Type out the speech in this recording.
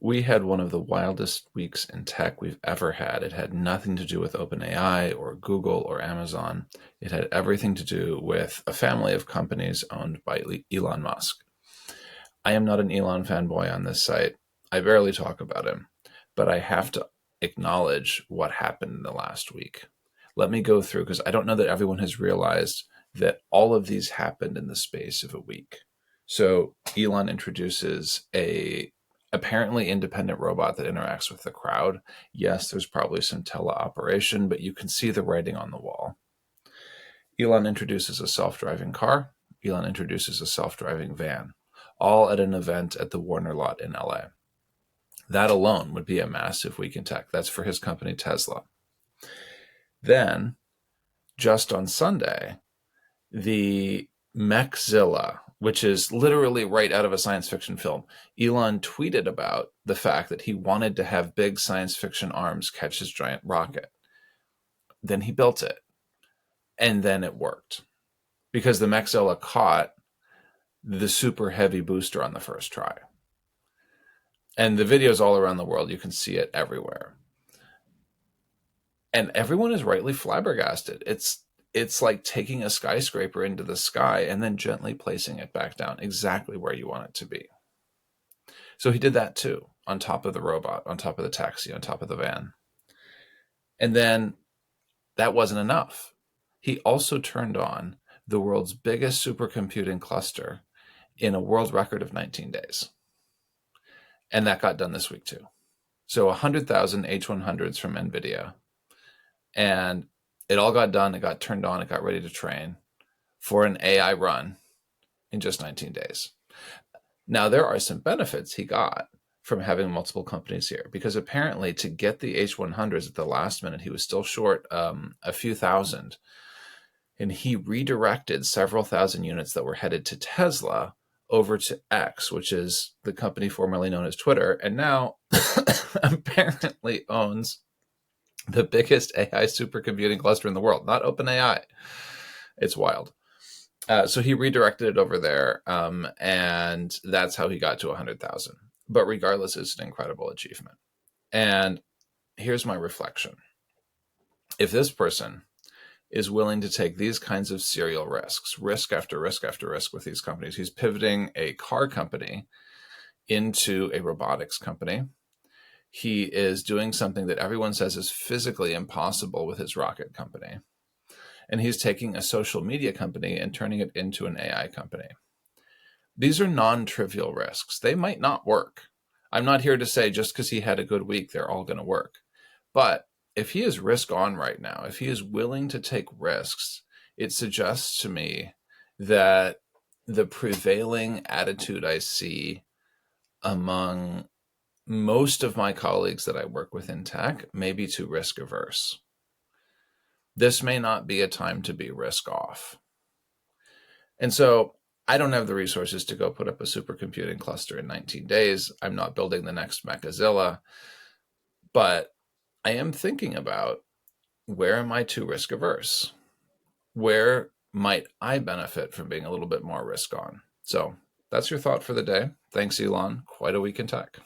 We had one of the wildest weeks in tech we've ever had. It had nothing to do with OpenAI or Google or Amazon. It had everything to do with a family of companies owned by Elon Musk. I am not an Elon fanboy on this site. I barely talk about him, but I have to acknowledge what happened in the last week. Let me go through, because I don't know that everyone has realized that all of these happened in the space of a week. So Elon introduces a apparently independent robot that interacts with the crowd. Yes, there's probably some teleoperation, but you can see the writing on the wall. Elon introduces a self-driving car. Elon introduces a self-driving van, all at an event at the Warner lot in LA. That alone would be a massive week in tech. That's for his company, Tesla. Then, just on Sunday, the Mechzilla, which is literally right out of a science fiction film, Elon tweeted about the fact that he wanted to have big science fiction arms catch his giant rocket. Then he built it. And then it worked. Because the Mechzilla caught the super heavy booster on the first try. And the videos all around the world, you can see it everywhere. And everyone is rightly flabbergasted. It's like taking a skyscraper into the sky and then gently placing it back down exactly where you want it to be. So he did that too, on top of the robot, on top of the taxi, on top of the van. And then that wasn't enough. He also turned on the world's biggest supercomputing cluster in a world record of 19 days. And that got done this week too. So 100,000 H100s from NVIDIA. And it all got done. It got turned on. It got ready to train for an AI run in just 19 days. Now, there are some benefits he got from having multiple companies here, because apparently to get the H100s at the last minute, he was still short a few thousand. And he redirected several thousand units that were headed to Tesla over to X, which is the company formerly known as Twitter, and now apparently owns the biggest AI supercomputing cluster in the world, not OpenAI. It's wild. So he redirected it over there, and that's how he got to 100,000. But regardless, it's an incredible achievement. And here's my reflection. If this person is willing to take these kinds of serial risks, risk after risk after risk with these companies, he's pivoting a car company into a robotics company. He is doing something that everyone says is physically impossible with his rocket company. And he's taking a social media company and turning it into an AI company. These are non-trivial risks. They might not work. I'm not here to say just because he had a good week, they're all going to work. But if he is risk on right now, if he is willing to take risks, it suggests to me that the prevailing attitude I see among most of my colleagues that I work with in tech may be too risk averse. This may not be a time to be risk off. And so I don't have the resources to go put up a supercomputing cluster in 19 days. I'm not building the next Mechzilla, but I am thinking about, where am I too risk averse? Where might I benefit from being a little bit more risk on? So that's your thought for the day. Thanks, Elon. Quite a week in tech.